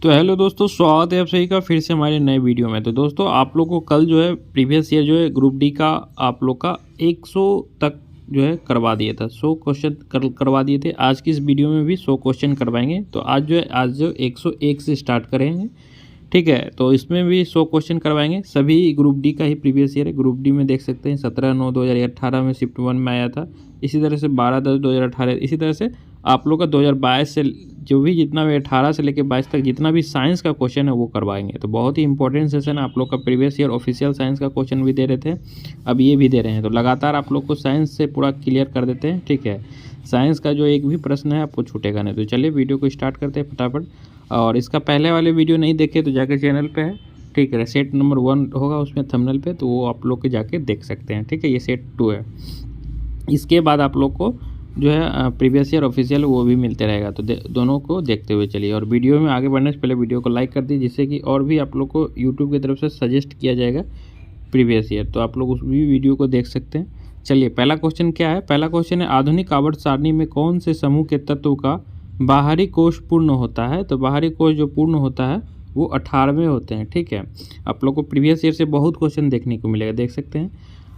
तो हेलो दोस्तों, स्वागत है आप सभी का फिर से हमारे नए वीडियो में। तो दोस्तों आप लोग को कल जो है प्रीवियस ईयर जो है ग्रुप डी का आप लोग का 100 तक जो है करवा दिया था। 100 क्वेश्चन करवा दिए थे। आज की इस वीडियो में भी 100 क्वेश्चन करवाएंगे। तो आज जो 101 से स्टार्ट करेंगे, ठीक है। तो इसमें भी 100 क्वेश्चन करवाएंगे। सभी ग्रुप डी का ही प्रीवियस ईयर है। ग्रुप डी में देख सकते हैं 17/9/2018 में शिफ्ट 1 में आया था। इसी तरह से 12/10/2018, इसी तरह से आप लोग का 2022 से जो भी जितना भी 18 से लेकर 22 तक जितना भी साइंस का क्वेश्चन है वो करवाएंगे। तो बहुत ही इंपॉर्टेंट सेशन है। आप लोग का प्रीवियस ईयर ऑफिशियल साइंस का क्वेश्चन भी दे रहे थे, अब ये भी दे रहे हैं। तो लगातार आप लोग को साइंस से पूरा क्लियर कर देते हैं, ठीक है। साइंस का जो एक भी प्रश्न है आपको छूटेगा नहीं। तो चलिए वीडियो को स्टार्ट करते हैं फटाफट। और इसका पहले वाले वीडियो नहीं देखे तो जाकर चैनल पे है, ठीक है। सेट नंबर 1 होगा उसमें थंबनेल पे, तो वो आप लोग के जाके देख सकते हैं, ठीक है। ये सेट 2 है। इसके बाद आप लोग को जो है प्रीवियस ईयर ऑफिशियल वो भी मिलते रहेगा। तो दोनों को देखते हुए चलिए। और वीडियो में आगे बढ़ने से पहले वीडियो को लाइक कर दीजिए, जिससे कि और भी आप लोग को यूट्यूब की तरफ से सजेस्ट किया जाएगा प्रीवियस ईयर। तो आप लोग उस भी वीडियो को देख सकते हैं। चलिए पहला क्वेश्चन क्या है। पहला क्वेश्चन है, आधुनिक आवर्त सारणी में कौन से समूह के तत्व का बाहरी कोश पूर्ण होता है। तो बाहरी कोश जो पूर्ण होता है वो 18वें होते हैं, ठीक है। आप लोग को प्रीवियस ईयर से बहुत क्वेश्चन देखने को मिलेगा, देख सकते हैं।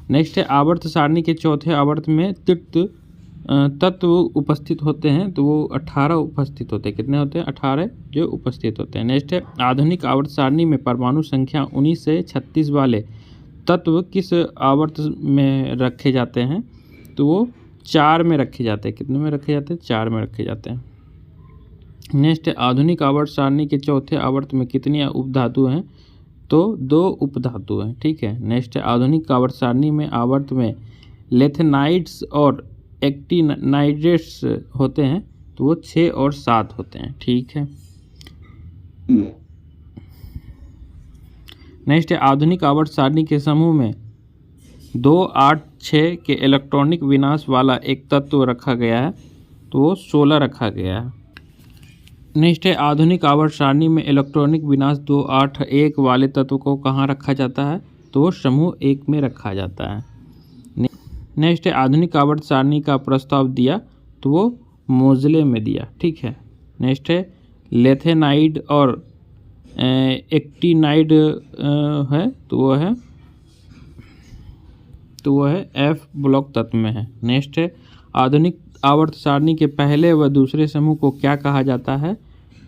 नेक्स्ट है, आवर्त सारणी के चौथे आवर्त में तृतीय तत्व उपस्थित होते हैं। तो वो 18 उपस्थित होते हैं। कितने होते हैं? 18 जो उपस्थित होते हैं। नेक्स्ट है, आधुनिक आवर्त सारणी में परमाणु संख्या 19 से 36 वाले तत्व किस आवर्त में रखे जाते हैं। तो वो 4 में रखे जाते हैं। कितने में रखे जाते हैं? 4 में रखे जाते हैं। नेक्स्ट है, आधुनिक आवर्त सारणी के चौथे आवर्त में कितनी उपधातु हैं। तो 2 उपधातु हैं, ठीक है। नेक्स्ट है, आधुनिक आवर्त सारणी में आवर्त में लेथेनाइड्स और एक्टिनाइड्स होते हैं। तो वो 6 और 7 होते हैं, ठीक है। नेक्स्ट है, आधुनिक आवर्त सारणी के समूह में 2, 8, 6 के इलेक्ट्रॉनिक विनाश वाला एक तत्व रखा गया है। तो वो 16 रखा गया है। नेक्स्ट है, आधुनिक आवर्त सारणी में इलेक्ट्रॉनिक विनाश 2, 8, 1 वाले तत्व को कहाँ रखा जाता है। तो वो समूह 1 में रखा जाता है। नेक्स्ट है, आधुनिक आवर्त सारणी का प्रस्ताव दिया। तो वो मोजले में दिया, ठीक है। नेक्स्ट है, लेथेनाइड और एक्टिनाइड है। तो वो है F ब्लॉक तत्व में है। नेक्स्ट है, आधुनिक आवर्त सारणी के पहले व दूसरे समूह को क्या कहा जाता है।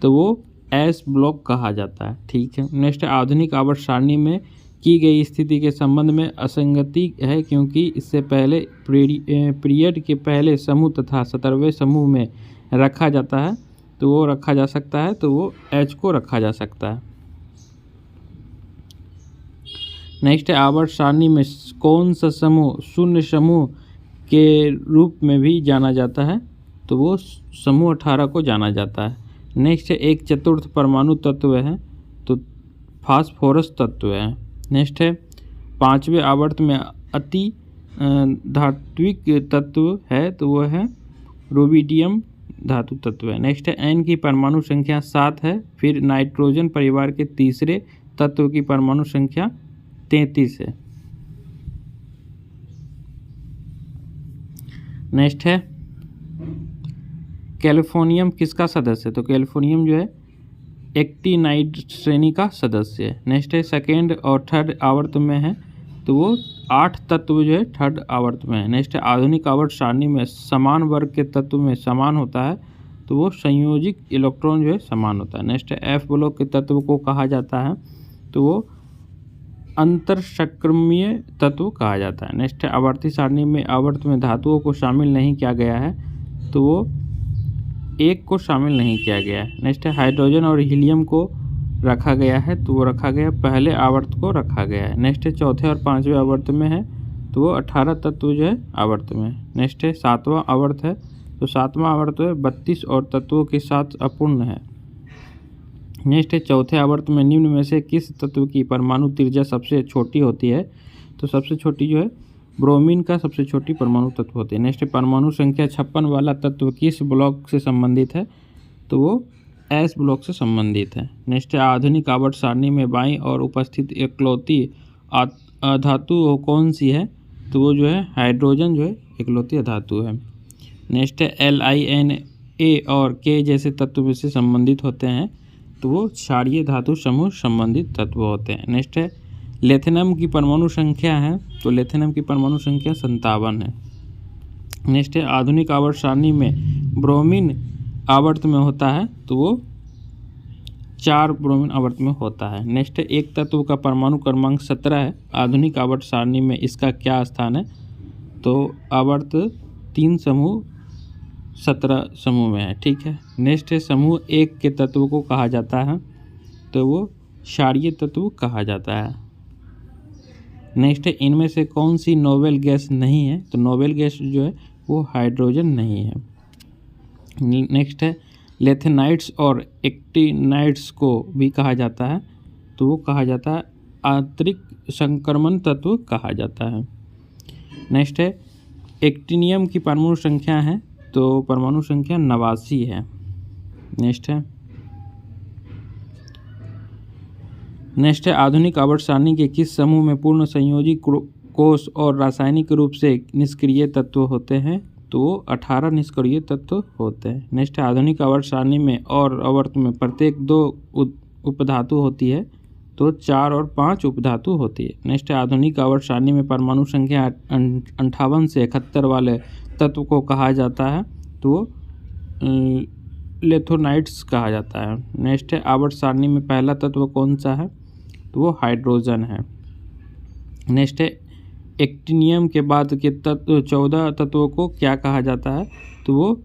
तो वो S ब्लॉक कहा जाता है, ठीक है। नेक्स्ट है, आधुनिक आवर्त सारणी में की गई स्थिति के संबंध में असंगति है, क्योंकि इससे पहले पीरियड के पहले समूह तथा 17वें समूह में रखा जाता है। तो वो रखा जा सकता है। तो वो H को रखा जा सकता है। नेक्स्ट है, आवर्त सारणी में कौन सा समूह शून्य समूह के रूप में भी जाना जाता है। तो वो समूह 18 को जाना जाता है। नेक्स्ट है, 1/4 परमाणु तत्व है। तो फास्फोरस तत्व है। नेक्स्ट है, 5वें आवर्त में अति धात्विक तत्व है। तो वह है रुबिडियम धातु तत्व है। नेक्स्ट है, N की परमाणु संख्या 7 है। फिर नाइट्रोजन परिवार के तीसरे तत्व की परमाणु संख्या 33 है। नेक्स्ट है, कैल्फोनियम किसका सदस्य है। तो कैल्फोनियम जो है एक्टिनाइड श्रेणी का सदस्य है। नेक्स्ट है, सेकेंड और थर्ड आवर्त में है। तो वो 8 तत्व जो है थर्ड आवर्त में है। नेक्स्ट है, आधुनिक आवर्त सारणी में समान वर्ग के तत्व में समान होता है। तो वो संयोजिक इलेक्ट्रॉन जो है समान होता है। नेक्स्ट है, F ब्लॉक के तत्व को कहा जाता है। तो वो अंतरशक्र्मीय तत्व कहा जाता है। नेक्स्ट है, आवर्ती सारणी में आवर्त में धातुओं को शामिल नहीं किया गया है। तो वो 1 को शामिल नहीं किया गया है। नेक्स्ट है, हाइड्रोजन और हीलियम को रखा गया है। तो वो रखा गया पहले आवर्त को रखा गया है। नेक्स्ट है, चौथे और 5वें आवर्त में है। तो वो 18 तत्व जो है आवर्त में। नेक्स्ट है, 7वां आवर्त है। तो 7वां आवर्त है 32 और तत्वों के साथ अपूर्ण है। नेक्स्ट है, चौथे आवर्त में निम्न में से किस तत्व की परमाणु त्रिज्या सबसे छोटी होती है। तो सबसे छोटी जो है ब्रोमीन का सबसे छोटी परमाणु तत्व होती है। नेक्स्ट है, परमाणु संख्या 56 वाला तत्व किस ब्लॉक से संबंधित है। तो वो S ब्लॉक से संबंधित है। नेक्स्ट है, आधुनिक आवर्त सारणी में बाईं और उपस्थित इकलौती अधातु कौन सी है। तो वो जो है हाइड्रोजन जो है इकलौती अधातु है। नेक्स्ट है, LINA और K जैसे तत्व से संबंधित होते हैं। तो वो क्षारीय धातु समूह संबंधित तत्व होते हैं। नेक्स्ट है लिथियम की परमाणु संख्या है, तो लिथियम की परमाणु संख्या 57 है। नेक्स्ट है आधुनिक आवर्त सारणी में ब्रोमीन आवर्त में होता है, तो वो 4 ब्रोमीन आवर्त में होता है। नेक्स्ट है एक तत्व का परमाणु क्रमांक 17 है, आधुनिक आवर्त सारणी में इसका क्या स्थान है, तो आवर्त 3 समूह 17 समूह में है। ठीक है। नेक्स्ट है समूह 1 के तत्व को कहा जाता है, तो वो क्षारीय तत्व कहा जाता है। नेक्स्ट है इनमें से कौन सी नोबेल गैस नहीं है, तो नोबेल गैस जो है वो हाइड्रोजन नहीं है। नेक्स्ट है लेथेनाइट्स और एक्टिनाइट्स को भी कहा जाता है, तो वो कहा जाता है आंतरिक संक्रमण तत्व कहा जाता है। नेक्स्ट है एक्टिनियम की परमाणु संख्या है, तो परमाणु संख्या 89 है। नेक्स्ट है आधुनिक आवर्त सारणी के किस समूह में पूर्ण संयोजी कोष और रासायनिक रूप से निष्क्रिय तत्व होते हैं, तो वो 18 निष्क्रिय तत्व होते हैं। नेक्स्ट है आधुनिक आवर्त सारणी में और आवर्त में प्रत्येक 2 उपधातु होती है, तो 4 और 5 उपधातु होती है। नेक्स्ट है आधुनिक आवर्त सारणी में परमाणु संख्या 58 से 71 वाले तत्व को कहा जाता है, तो लेथोनाइट्स कहा जाता है। नेक्स्ट है आवर्त सारणी में पहला तत्व कौन सा है, तो वो हाइड्रोजन है। नेक्स्ट है एक्टिनियम के बाद के तत्व 14 तत्वों को क्या कहा जाता है, तो वो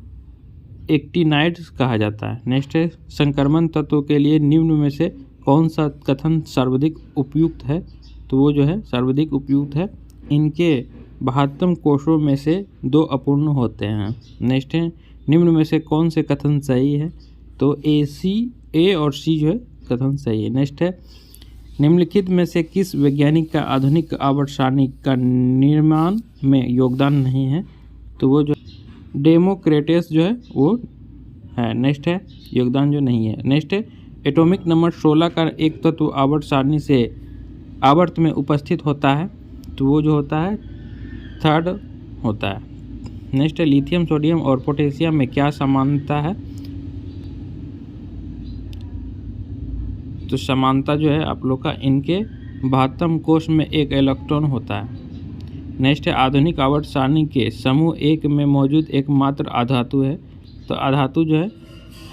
एक्टिनाइट्स कहा जाता है। नेक्स्ट है संक्रमण तत्व के लिए निम्न में से कौन सा कथन सर्वाधिक उपयुक्त है, तो वो जो है सर्वाधिक उपयुक्त है इनके 72 कोषों में से 2 अपूर्ण होते हैं। नेक्स्ट है निम्न में से कौन से कथन सही है, तो ए और सी जो है कथन सही है। नेक्स्ट है निम्नलिखित में से किस वैज्ञानिक का आधुनिक आवर्त सारणी का निर्माण में योगदान नहीं है, तो वो जो डेमोक्रेटस जो है वो है। नेक्स्ट है योगदान जो नहीं है। नेक्स्ट है एटॉमिक नंबर 16 का एक तत्व आवर्त सारणी से आवर्त में उपस्थित होता है, तो वो जो होता है 3rd होता है। नेक्स्ट है लिथियम सोडियम और पोटेशियम में क्या समानता है, तो समानता जो है आप लोग का इनके 72 कोष में 1 इलेक्ट्रॉन होता है। नेक्स्ट है आधुनिक आवर्त सारणी के समूह 1 में मौजूद एकमात्र अधातु है, तो अधातु जो है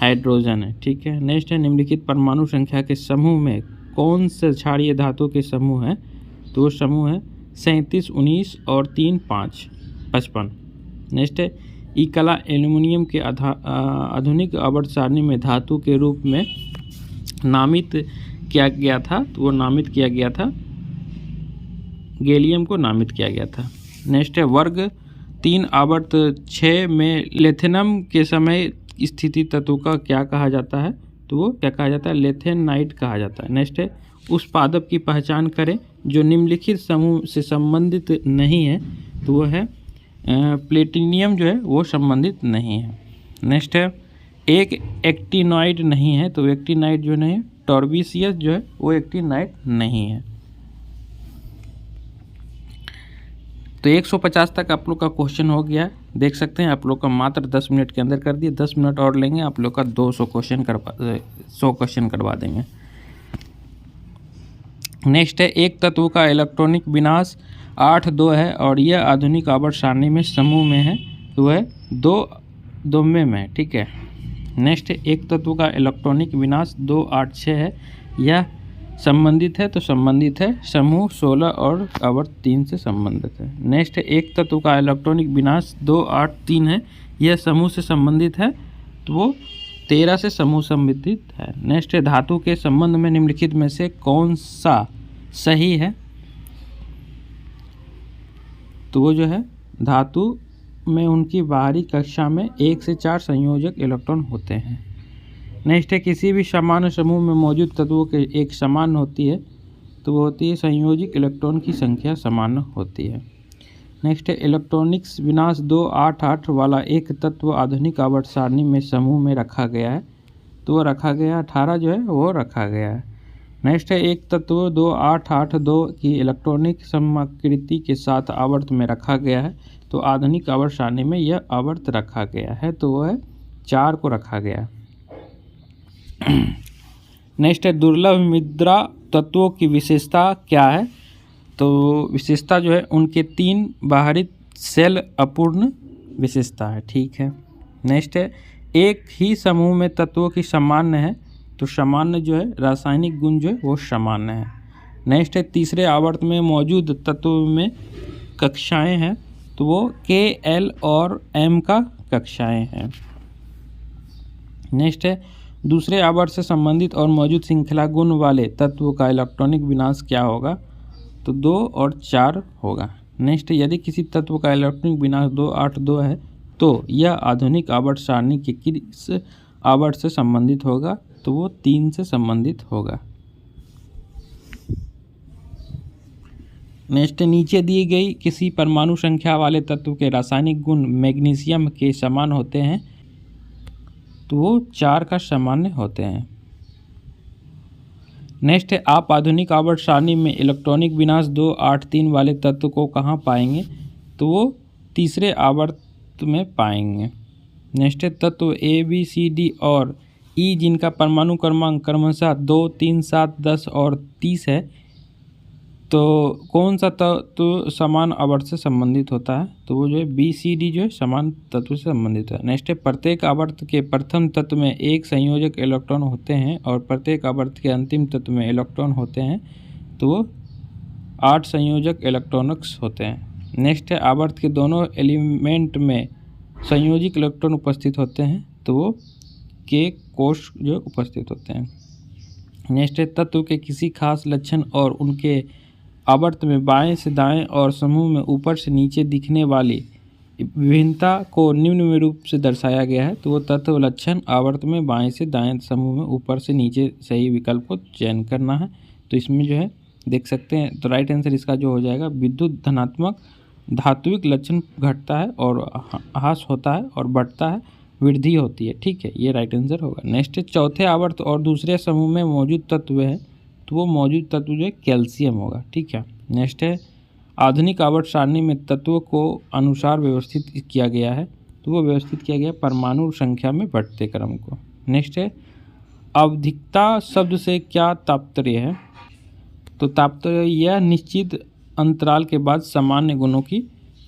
हाइड्रोजन है। ठीक है। नेक्स्ट है निम्नलिखित परमाणु संख्या के समूह में कौन से क्षारीय धातु के समूह है, तो वो समूह है 37, 19 और 3, 5, 55। नेक्स्ट है इकला एल्युमिनियम के आधुनिक आवर्त सारणी में धातु के रूप में नामित किया गया था, तो वो नामित किया गया था गैलियम को नामित किया गया था। नेक्स्ट है वर्ग 3 आवर्त 6 में लिथियम के समय स्थिति तत्व का क्या कहा जाता है, तो वो क्या कहा जाता है लेथेनाइट कहा जाता है। नेक्स्ट है उस पादप की पहचान करें जो निम्नलिखित समूह से संबंधित नहीं है, तो वो है प्लेटिनियम जो है वो संबंधित नहीं है। नेक्स्ट है एक एक्टिनॉइड नहीं है, तो एक्टिनाइड जो नहीं है टॉर्बिसियस जो है वो एक्टिनाइड नहीं है। तो 150 तक आप लोग का क्वेश्चन हो गया, देख सकते हैं आप लोग का मात्र 10 मिनट के अंदर कर दिए। 10 मिनट और लेंगे आप लोग का 100 क्वेश्चन करवा देंगे। नेक्स्ट है एक तत्व का इलेक्ट्रॉनिक विनाश 8-2 है और यह आधुनिक आवर्त सारणी में समूह में है, तो वह 2 में। ठीक है। नेक्स्ट है एक तत्व का इलेक्ट्रॉनिक विनाश 2, 8, 6 है, यह संबंधित है, तो संबंधित है समूह 16 और आवर्त 3 से संबंधित है। नेक्स्ट है एक तत्व का इलेक्ट्रॉनिक विनाश 2, 8, 3 है, यह समूह से संबंधित है, तो वो 13 से समूह संबंधित है। नेक्स्ट है धातु के संबंध में निम्नलिखित में से कौन सा सही है, तो वो जो है धातु में उनकी बाहरी कक्षा में 1 से 4 संयोजक इलेक्ट्रॉन होते हैं। नेक्स्ट है किसी भी समान समूह में मौजूद तत्वों के एक समान होती है, तो वो होती है संयोजक इलेक्ट्रॉन की संख्या समान होती है। नेक्स्ट है इलेक्ट्रॉनिक्स विनाश 2, 8, 8 वाला एक तत्व आधुनिक आवर्त सारणी में समूह में रखा गया है, तो वो रखा गया 18 जो है वो रखा गया है। नेक्स्ट है एक तत्व 2, 8, 8, 2 की इलेक्ट्रॉनिक समाकृति के साथ आवर्त में रखा गया है, तो आधुनिक आवर्त सारणी में यह आवर्त रखा गया है, तो वह 4 को रखा गया। नेक्स्ट है दुर्लभ मृदा तत्वों की विशेषता क्या है। तो विशेषता जो है उनके 3 बाहरी सेल अपूर्ण विशेषता है। ठीक है। नेक्स्ट है एक ही समूह में तत्वों की सामान्य है। तो सामान्य जो है रासायनिक गुण जो है वो सामान्य है। नेक्स्ट है तीसरे आवर्त में मौजूद तत्वों में कक्षाएं हैं। तो वो K, L और M का कक्षाएं हैं। नेक्स्ट है दूसरे आवर्त से संबंधित और मौजूद श्रृंखला गुण वाले तत्वों का इलेक्ट्रॉनिक विनाश क्या होगा। तो 2 और 4 होगा। नेक्स्ट यदि किसी तत्व का इलेक्ट्रॉनिक विनाश 2, 8, 2 है तो यह आधुनिक आवर्त सारणी के किस आवर्त से संबंधित होगा। तो वो 3 से संबंधित होगा। नेक्स्ट नीचे दी गई किसी परमाणु संख्या वाले तत्व के रासायनिक गुण मैग्नीशियम के समान होते हैं। तो वो 4 का सामान्य होते हैं। नेक्स्ट है आप आधुनिक आवर्त सारणी में इलेक्ट्रॉनिक विनाश 2, 8, 3 वाले तत्व को कहाँ पाएंगे। तो वो तीसरे आवर्त में पाएंगे। नेक्स्ट है तत्व A, B, C, D और E जिनका परमाणु क्रमांक क्रमशः 2, 3, 7, 10 और 30 है। तो कौन सा तत्व समान आवर्त से संबंधित होता है। तो वो जो है B, C, D जो है समान तत्व से संबंधित है। नेक्स्ट है प्रत्येक आवर्त के प्रथम तत्व में एक संयोजक इलेक्ट्रॉन होते हैं और प्रत्येक आवर्त के अंतिम तत्व में इलेक्ट्रॉन होते हैं। तो वो 8 संयोजक इलेक्ट्रॉन्स होते हैं। नेक्स्ट है आवर्त के दोनों एलिमेंट में संयोजित इलेक्ट्रॉन उपस्थित होते हैं। तो वो K कोष जो उपस्थित होते हैं। नेक्स्ट है तत्व के किसी खास लक्षण और उनके आवर्त में बाएं से दाएं और समूह में ऊपर से नीचे दिखने वाली विभिन्नता को निम्न में रूप से दर्शाया गया है। तो वो तत्व लक्षण आवर्त में बाएं से दाएं समूह में ऊपर से नीचे सही विकल्प को चयन करना है। तो इसमें जो है देख सकते हैं। तो राइट आंसर इसका जो हो जाएगा विद्युत धनात्मक धात्विक लक्षण घटता है और ह्रास होता है और बढ़ता है, वृद्धि होती है। ठीक है, ये राइट आंसर होगा। नेक्स्ट चौथे आवर्त और दूसरे समूह में मौजूद तत्व है। तो वो मौजूद तत्व जो है कैल्शियम होगा। ठीक है। नेक्स्ट है आधुनिक आवर्त सारणी में तत्वों को अनुसार व्यवस्थित किया गया है। तो वो व्यवस्थित किया गया परमाणु संख्या में बढ़ते क्रम को। नेक्स्ट है आवधिकता शब्द से क्या तात्पर्य है। तो तात्पर्य यह निश्चित अंतराल के बाद सामान्य गुणों की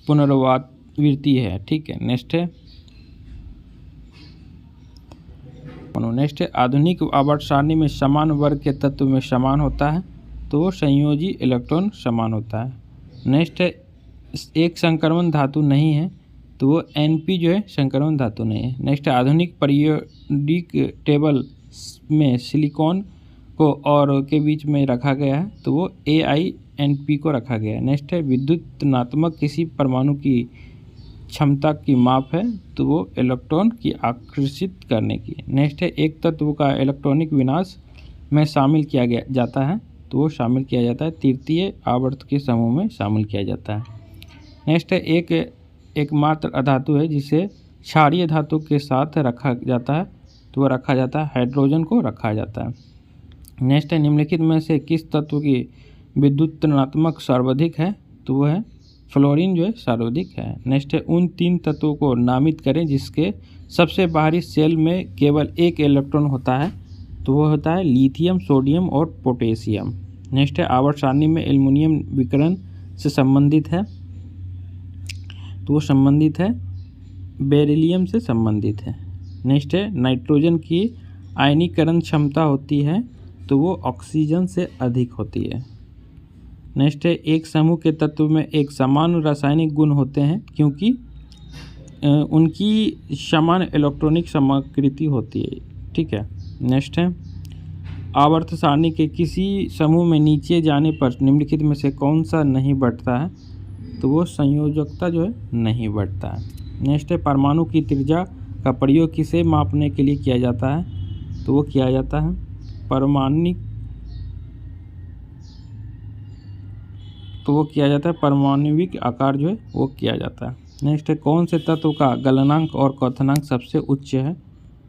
पुनरावृत्ति है। ठीक है। नेक्स्ट है आधुनिक आवर्त सारणी में समान वर्ग के तत्व में समान होता है। तो वो संयोजी इलेक्ट्रॉन समान होता है। नेक्स्ट है एक संक्रमण धातु नहीं है। तो वो Np जो है संक्रमण धातु नहीं है। नेक्स्ट है आधुनिक पीरियोडिक टेबल में सिलिकॉन को और के बीच में रखा गया है। तो वो AINP को रखा गया है। नेक्स्ट है विद्युत ऋणात्मक किसी परमाणु की क्षमता की माप है। तो वो इलेक्ट्रॉन की आकर्षित करने की। नेक्स्ट है एक तत्व का इलेक्ट्रॉनिक विनाश में शामिल किया जाता है। तो वो शामिल किया जाता है तृतीय आवर्त के समूह में शामिल किया जाता है। नेक्स्ट है एकमात्र अधातु है जिसे क्षारीय धातु के साथ रखा जाता है। तो वो रखा जाता है हाइड्रोजन को रखा जाता है। नेक्स्ट है निम्नलिखित में से किस तत्व की विद्युत ऋणात्मक सर्वाधिक है। तो वो है फ्लोरीन जो है सर्वाधिक है। नेक्स्ट है उन 3 तत्वों को नामित करें जिसके सबसे बाहरी सेल में केवल एक इलेक्ट्रॉन होता है। तो वो होता है लिथियम, सोडियम और पोटेशियम। नेक्स्ट है आवर्त सारणी में एल्युमिनियम विकिरण से संबंधित है। तो वो संबंधित है बेरिलियम से संबंधित है। नेक्स्ट है नाइट्रोजन की आयनीकरण क्षमता होती है। तो वो ऑक्सीजन से अधिक होती है। नेक्स्ट है एक समूह के तत्व में एक समान रासायनिक गुण होते हैं क्योंकि उनकी समान इलेक्ट्रॉनिक समाकृति होती है। ठीक है। नेक्स्ट है आवर्त सारणी के किसी समूह में नीचे जाने पर निम्नलिखित में से कौन सा नहीं बढ़ता है। तो वो संयोजकता जो है नहीं बढ़ता है। नेक्स्ट है परमाणु की त्रिज्या का प्रयोग किसे मापने के लिए किया जाता है। तो वो किया जाता है परमाणविक आकार जो है वो किया जाता है। नेक्स्ट है कौन से तत्व का गलनांक और क्वथनांक सबसे उच्च है।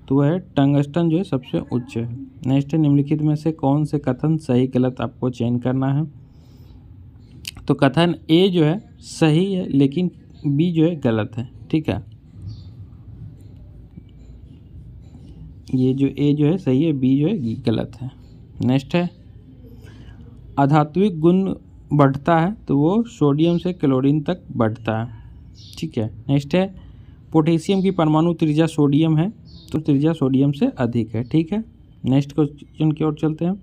तो वह है टंगस्टन जो है सबसे उच्च है। नेक्स्ट है निम्नलिखित में से कौन से कथन सही गलत आपको चयन करना है। तो कथन A जो है सही है लेकिन B जो है गलत है। ठीक है, ये जो A जो है सही है, B जो है गलत है। नेक्स्ट है अधात्विक गुण बढ़ता है तो वो सोडियम से क्लोरीन तक बढ़ता है। ठीक है। नेक्स्ट है पोटेशियम की परमाणु त्रिज्या सोडियम है तो त्रिज्या सोडियम से अधिक है। ठीक है। नेक्स्ट क्वेश्चन की ओर चलते हैं।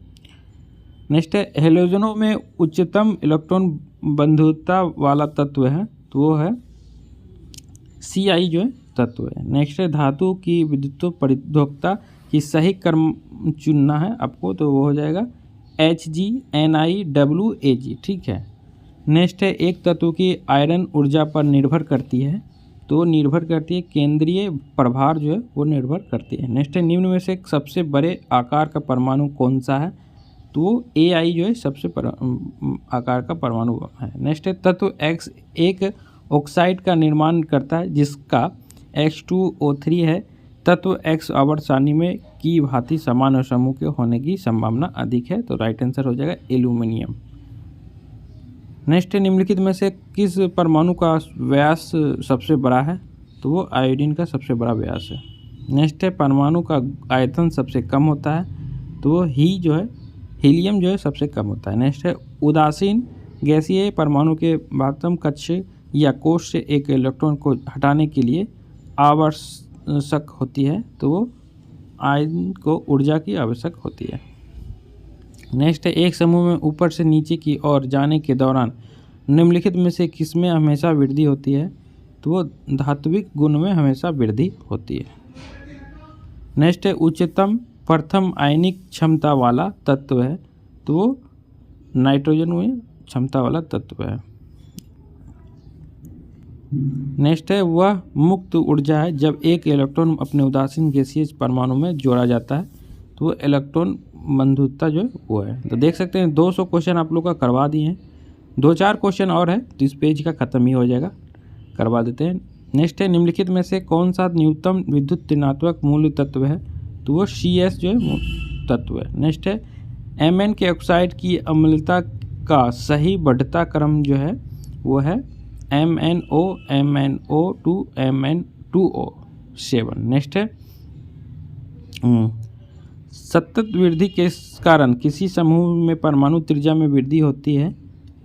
नेक्स्ट है हेलोजनों में उच्चतम इलेक्ट्रॉन बंधुता वाला तत्व है तो वो है Ci जो है तत्व है। नेक्स्ट है धातु की विद्युत परिधोक्ता की सही क्रम चुनना है आपको तो वो हो जाएगा HgNiWag। ठीक है। नेक्स्ट है एक तत्व की आयरन ऊर्जा पर निर्भर करती है तो निर्भर करती है केंद्रीय प्रभार जो है वो निर्भर करती है। नेक्स्ट है निम्न में से सबसे बड़े आकार का परमाणु कौन सा है तो Ai जो है सबसे आकार का परमाणु है। नेक्स्ट है तत्व X एक ऑक्साइड का निर्माण करता है जिसका H2O3 है। तत्व X आवर्त सारणी में की भांति समान और समूह के होने की संभावना अधिक है तो राइट आंसर हो जाएगा एल्यूमिनियम। नेक्स्ट निम्नलिखित में से किस परमाणु का व्यास सबसे बड़ा है तो वो आयोडीन का सबसे बड़ा व्यास है। नेक्स्ट है परमाणु का आयतन सबसे कम होता है तो वो हीलियम जो है सबसे कम होता है। नेक्स्ट है उदासीन गैसीय परमाणु के बाह्यतम कक्ष या कोश से एक इलेक्ट्रॉन को हटाने के लिए आवश्यक होती है तो वो आयन को ऊर्जा की आवश्यक होती है। नेक्स्ट है एक समूह में ऊपर से नीचे की ओर जाने के दौरान निम्नलिखित में से किसमें हमेशा वृद्धि होती है तो वो धात्विक गुण में हमेशा वृद्धि होती है। नेक्स्ट है उच्चतम प्रथम आयनिक क्षमता वाला तत्व है तो वो नाइट्रोजन में क्षमता वाला तत्व है। नेक्स्ट है वह मुक्त ऊर्जा है जब एक इलेक्ट्रॉन अपने उदासीन गैसीय परमाणु में जोड़ा जाता है तो वो इलेक्ट्रॉन बंधुता जो है वो है। तो देख सकते हैं 200 क्वेश्चन आप लोग का करवा दिए हैं। 2-4 क्वेश्चन और है तो इस पेज का ख़त्म ही हो जाएगा, करवा देते हैं। नेक्स्ट है निम्नलिखित में से कौन सा न्यूनतम विद्युत ऋणात्मक मूल्य तत्व है तो वो Cs जो है तत्व है। नेक्स्ट है Mn के ऑक्साइड की अम्लता का सही बढ़ता क्रम जो है वो है MnO MnO2 Mn2O7। नेक्स्ट है सतत वृद्धि के कारण किसी समूह में परमाणु त्रिज्या में वृद्धि होती है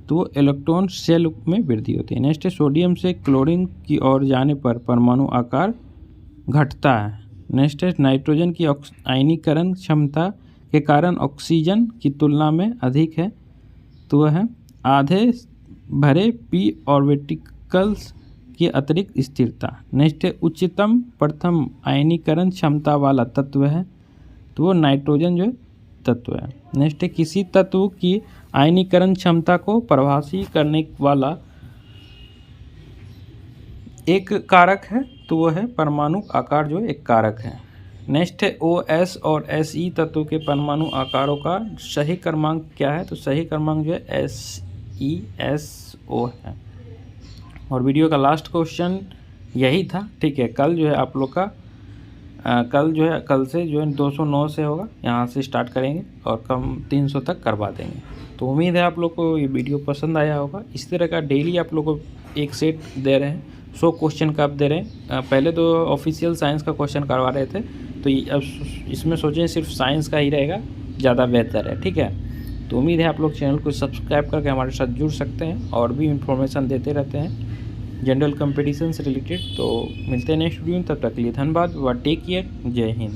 तो इलेक्ट्रॉन शेल में वृद्धि होती है। नेक्स्ट है सोडियम से क्लोरीन की ओर जाने पर परमाणु आकार घटता है। नेक्स्ट है नाइट्रोजन की आयनीकरण क्षमता के कारण ऑक्सीजन की तुलना में अधिक है तो वह है आधे भरे p ऑर्बिटल्स की अतिरिक्त स्थिरता। नेक्स्ट है उच्चतम प्रथम आयनीकरण क्षमता वाला तत्व है तो वो नाइट्रोजन जो तत्व है। नेक्स्ट है किसी तत्व की आयनीकरण क्षमता को प्रभावी करने वाला एक कारक है तो वो है परमाणु आकार जो एक कारक है। नेक्स्ट है OS और Se तत्व के परमाणु आकारों का सही क्रमांक क्या है तो सही क्रमांक जो है SeSO है। और वीडियो का लास्ट क्वेश्चन यही था। ठीक है। कल जो है आप लोग का कल से जो है 209 से होगा, यहाँ से स्टार्ट करेंगे और कम 300 तक करवा देंगे। तो उम्मीद है आप लोग को ये वीडियो पसंद आया होगा। इस तरह का डेली आप लोग को एक सेट दे रहे हैं, 100 क्वेश्चन का आप दे रहे हैं। पहले तो ऑफिशियल साइंस का क्वेश्चन करवा रहे थे तो अब इसमें सोचें सिर्फ साइंस का ही रहेगा, ज़्यादा बेहतर है। ठीक है। तो उम्मीद है आप लोग चैनल को सब्सक्राइब करके हमारे साथ जुड़ सकते हैं और भी इंफॉर्मेशन देते रहते हैं जनरल कंपटीशन से रिलेटेड। तो मिलते हैं नेक्स्ट वीडियो में, तब तक के लिए धन्यवाद व टेक केयर। जय हिंद।